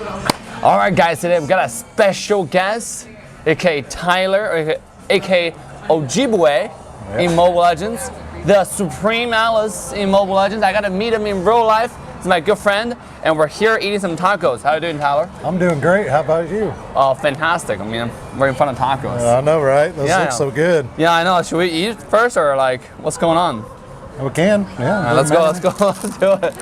All right, guys, today we've got a special guest, aka Tyler, aka Ojibwe in Mobile Legends, the Supreme Alice in Mobile Legends. I got to meet him in real life. He's my good friend, and we're here eating some tacos. How are you doing, Tyler? I'm doing great. How about you? Oh, fantastic. I mean, we're in front of tacos. I know, right? Those look so good. Yeah, I know. Should we eat first, or like, what's going on? We can, yeah. Let's go, let's do it.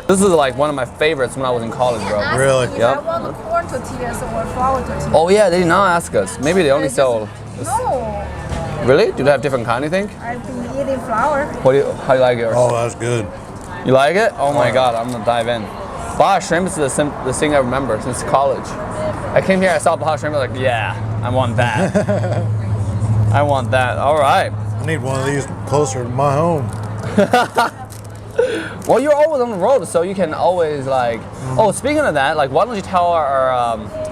This is like one of my favorites when I was in college, bro. Really? Yep. I want corn tortillas or flour tortillas. Oh yeah, they did not ask us. Maybe they only sell... No. Really? Do they have different kind, you think? I've been eating flour. How do you like yours? Oh, that's good. You like it? Oh my God, I'm gonna dive in. Baja shrimp is the thing I remember since college. I came here, I saw Baja shrimp, I was like, yeah, I want that. I want that, all right. I need one of these closer to my home. Well, you're always on the road, so you can always like. Oh, speaking of that, like, why don't you tell our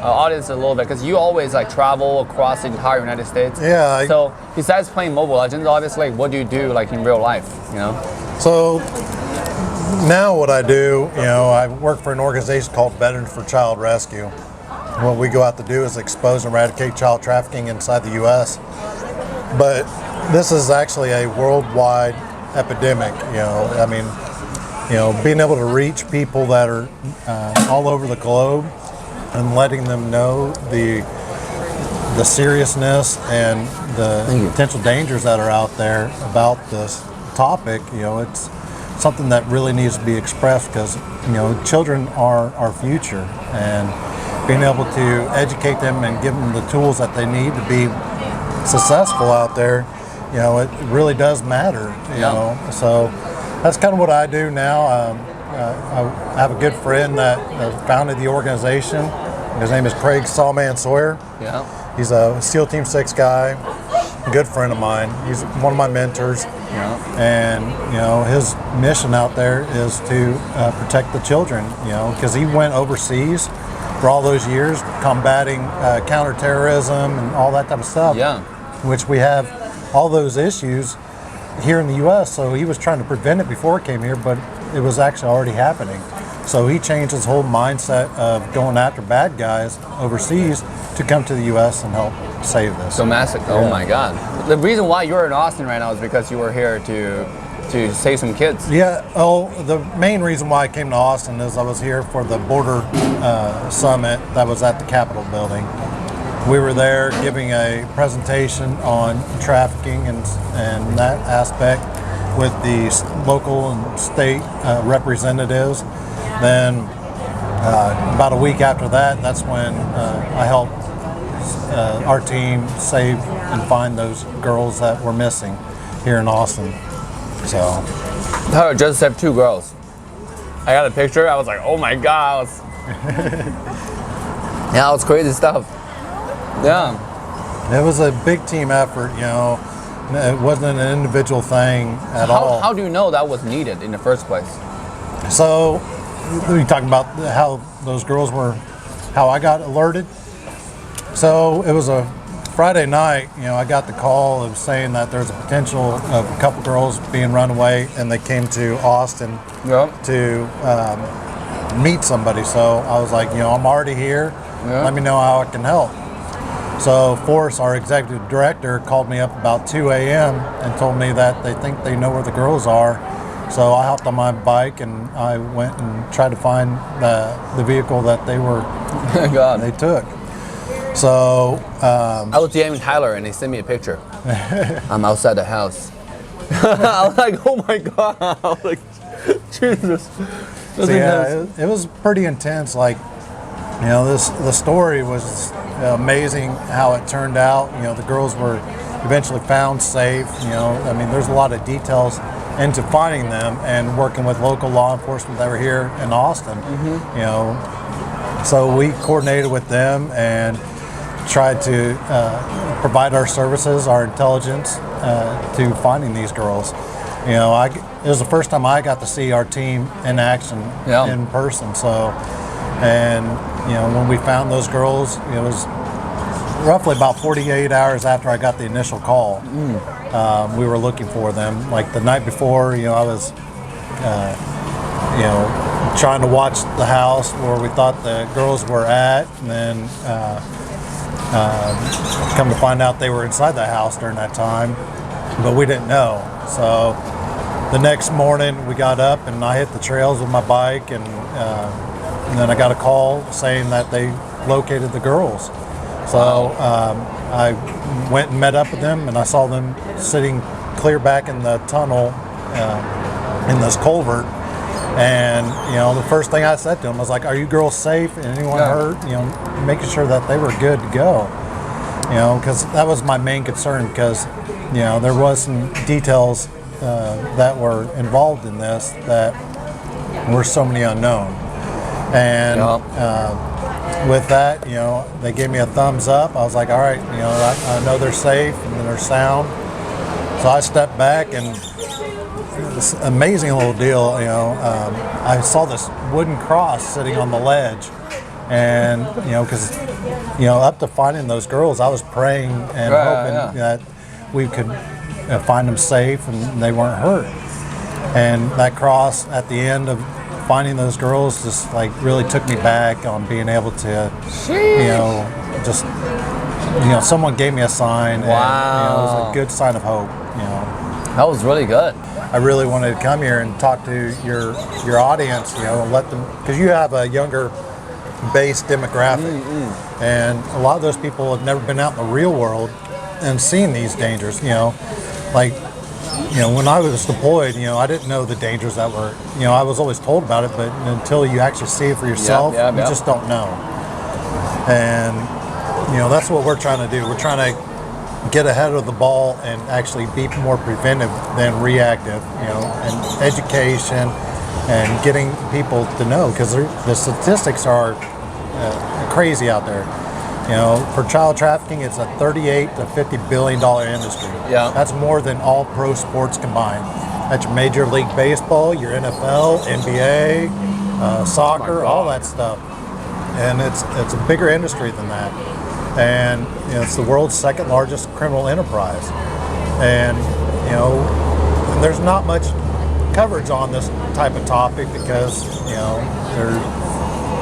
audience a little bit? Because you always like travel across the entire United States. Yeah. So besides playing Mobile Legends, obviously, what do you do like in real life? You know. So now what I do, I work for an organization called Veterans for Child Rescue. What we go out to do is expose and eradicate child trafficking inside the U.S. But this is actually a worldwide epidemic. Being able to reach people that are all over the globe and letting them know the seriousness and the potential dangers that are out there about this topic. It's something that really needs to be expressed because children are our future, and being able to educate them and give them the tools that they need to be successful out there, it really does matter. So that's kind of what I do now. I have a good friend that founded the organization. His name is Craig Sawman Sawyer. Yeah. He's a SEAL Team 6 guy, a good friend of mine. He's one of my mentors. Yeah. And his mission out there is to protect the children. Because he went overseas for all those years combating counterterrorism and all that type of stuff. Yeah. Which we have all those issues here in the U.S. So he was trying to prevent it before it came here, but it was actually already happening. So he changed his whole mindset of going after bad guys overseas to come to the U.S. and help save this. So massive. Yeah. Oh my God. The reason why you're in Austin right now is because you were here to save some kids. Yeah. Oh, the main reason why I came to Austin is I was here for the border summit that was at the Capitol building. We were there giving a presentation on trafficking and that aspect with the local and state representatives. Then about a week after that, that's when I helped our team save and find those girls that were missing here in Austin. So I just have 2 girls. I got a picture. I was like, oh my God. Yeah, it's crazy stuff. Yeah. It was a big team effort, It wasn't an individual thing at all. How do you know that was needed in the first place? So, we talking about how those girls were, how I got alerted. So it was a Friday night, I got the call of saying that there's a potential of a couple girls being run away, and they came to Austin to meet somebody. So I was like, I'm already here. Yeah. Let me know how I can help. So Forrest, our executive director, called me up about 2 a.m. and told me that they think they know where the girls are. So I hopped on my bike and I went and tried to find the vehicle that they took. So I was DMing Tyler and he sent me a picture. I'm outside the house. I was like, oh my God. I was like, Jesus. So yeah, it was pretty intense. Like, the story was amazing how it turned out. The girls were eventually found safe. There's a lot of details into finding them and working with local law enforcement that were here in Austin. So we coordinated with them and tried to provide our services, our intelligence to finding these girls. It was the first time I got to see our team in action in person. So, and when we found those girls, it was roughly about 48 hours after I got the initial call. We were looking for them. Like the night before, I was, trying to watch the house where we thought the girls were at, and then come to find out they were inside the house during that time, but we didn't know. So the next morning we got up and I hit the trails with my bike, and then I got a call saying that they located the girls. So I went and met up with them, and I saw them sitting clear back in the tunnel in this culvert. And the first thing I said to them was like, "Are you girls safe? And anyone hurt?" Making sure that they were good to go. Because that was my main concern. Because there was some details that were involved in this that were so many unknown. And with that, they gave me a thumbs up. I was like, "All right, I know they're safe and they're sound." So I stepped back, and this amazing little deal. I saw this wooden cross sitting on the ledge, and because up to finding those girls, I was praying and hoping that we could find them safe and they weren't hurt. And that cross at the end of finding those girls just like really took me back on being able to, just someone gave me a sign. Wow. And, it was a good sign of hope. That was really good. I really wanted to come here and talk to your audience, and let them, because you have a younger base demographic, and a lot of those people have never been out in the real world and seen these dangers. When I was deployed, I didn't know the dangers that were, I was always told about it, but until you actually see it for yourself, you just don't know. And that's what we're trying to do. We're trying to get ahead of the ball and actually be more preventive than reactive, and education and getting people to know, because the statistics are crazy out there. For child trafficking, it's a $38 to $50 billion industry. Yeah. That's more than all pro sports combined. That's your Major League Baseball, your NFL, NBA, soccer, all that stuff. And it's a bigger industry than that. And it's the world's second largest criminal enterprise. And and there's not much coverage on this type of topic because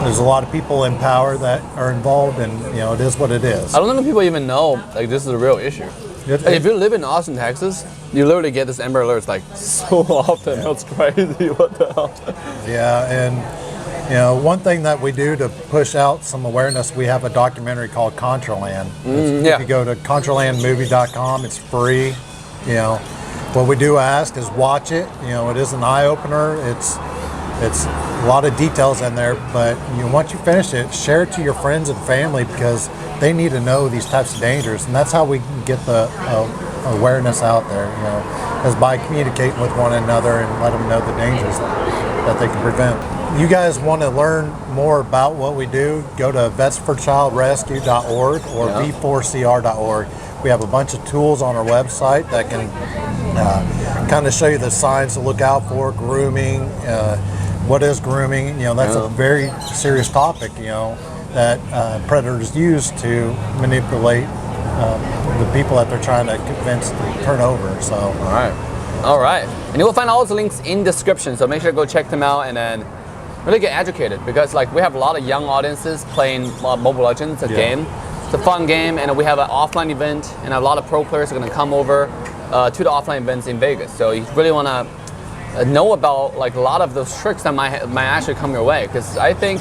there's a lot of people in power that are involved, and it is what it is. I don't think people even know like this is a real issue. If you live in Austin, Texas, you literally get this Amber Alerts like so often. Yeah. That's crazy. What the hell? Yeah, and one thing that we do to push out some awareness, we have a documentary called Contraland. If you go to contralandmovie.com, it's free. What we do ask is watch it. It is an eye opener. It's a lot of details in there, but once you finish it, share it to your friends and family, because they need to know these types of dangers, and that's how we can get the awareness out there. Is by communicating with one another and let them know the dangers that they can prevent. You guys want to learn more about what we do, go to vetsforchildrescue.org or v4cr.org. We have a bunch of tools on our website that can kind of show you the signs to look out for, grooming, what is grooming. That's a very serious topic, that predators use to manipulate the people that they're trying to convince to turn over. So. All right. And you will find all the links in description, so make sure to go check them out and then really get educated, because like we have a lot of young audiences playing Mobile Legends, a game. It's a fun game, and we have an offline event, and a lot of pro players are going to come over to the offline events in Vegas. So you really want to know about like a lot of those tricks that might actually come your way, because I think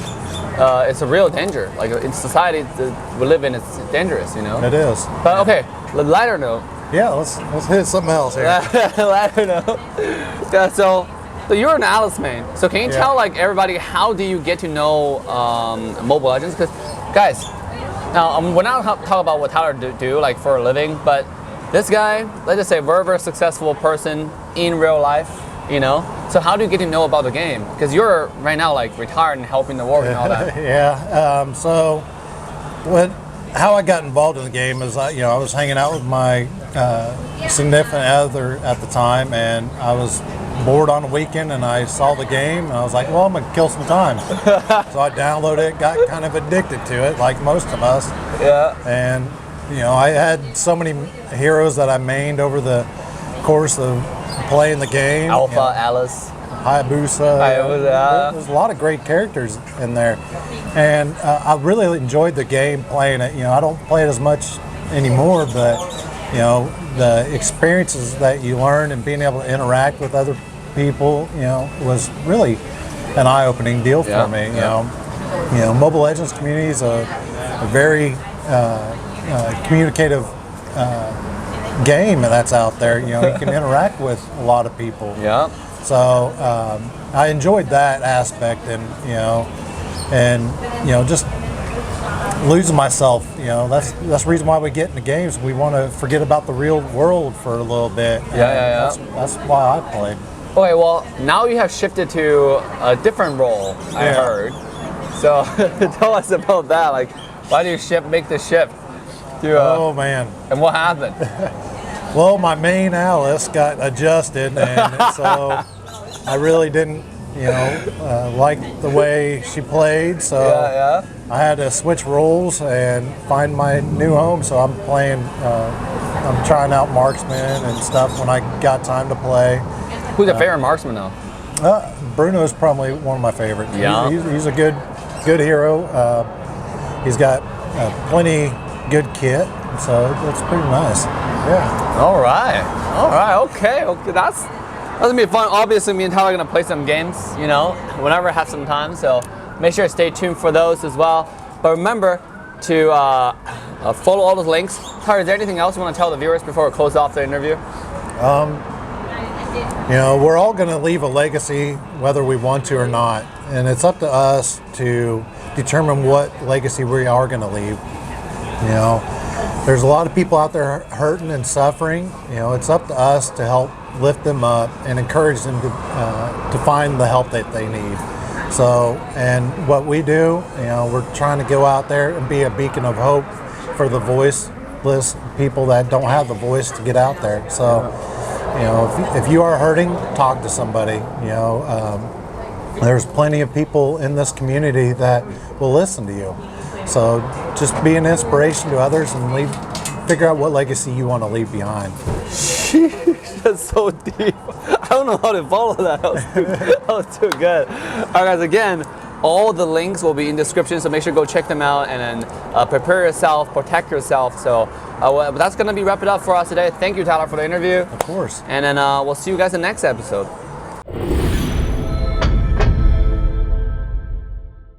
it's a real danger. Like in society that we live in, it's dangerous. It is. But okay, lighter note. Yeah, let's hit something else here. Lighter note. Yeah, so you're an Alice main. So can you tell like everybody, how do you get to know Mobile Legends? Because guys, now we're not talking about what Tyler do like for a living, but this guy, let's just say, very, very successful person in real life. So how do you get to know about the game? Because you're right now like retired and helping the world and all that. So how I got involved in the game is I was hanging out with my significant other at the time, and I was bored on a weekend, and I saw the game, and I was like, well, I'm gonna kill some time. So I downloaded it, got kind of addicted to it, like most of us. Yeah. And I had so many heroes that I mained over the course of playing the game. Alpha, Alice. Hayabusa. Hayabusa. There's a lot of great characters in there, and I really enjoyed the game playing it. I don't play it as much anymore, but the experiences that you learn and being able to interact with other people, was really an eye-opening deal for me. Mobile Legends community is a very communicative game that's out there. You can interact with a lot of people. Yeah. So I enjoyed that aspect, and just losing myself. That's the reason why we get into games. We want to forget about the real world for a little bit. Yeah. That's why I played. Okay, well, now you have shifted to a different role, I heard. So tell us about that. Like, why do you make the shift? Oh, man. And what happened? Well, my main Alice got adjusted, and so I really didn't, like the way she played. So I had to switch roles and find my new home. So I'm trying out marksman and stuff when I got time to play. Who's your favorite marksman now? Bruno is probably one of my favorites. Yeah. He's a good hero. He's got plenty good kit, so it's pretty nice. Yeah. All right. Okay. That's gonna be fun. Obviously, me and Tyler are gonna play some games. Whenever I have some time. So make sure to stay tuned for those as well. But remember to follow all those links. Tyler, is there anything else you want to tell the viewers before we close off the interview? We're all going to leave a legacy whether we want to or not, and it's up to us to determine what legacy we are going to leave. There's a lot of people out there hurting and suffering. It's up to us to help lift them up and encourage them to find the help that they need. So, and what we do, we're trying to go out there and be a beacon of hope for the voiceless people that don't have the voice to get out there. So, if you are hurting, talk to somebody. There's plenty of people in this community that will listen to you. So just be an inspiration to others and figure out what legacy you want to leave behind. Sheesh, that's so deep. I don't know how to follow that. That was too good. All right, guys, again, all the links will be in the description, so make sure to go check them out and then prepare yourself, protect yourself. So that's going to be wrap it up for us today. Thank you, Tyler, for the interview. Of course. And then we'll see you guys in the next episode.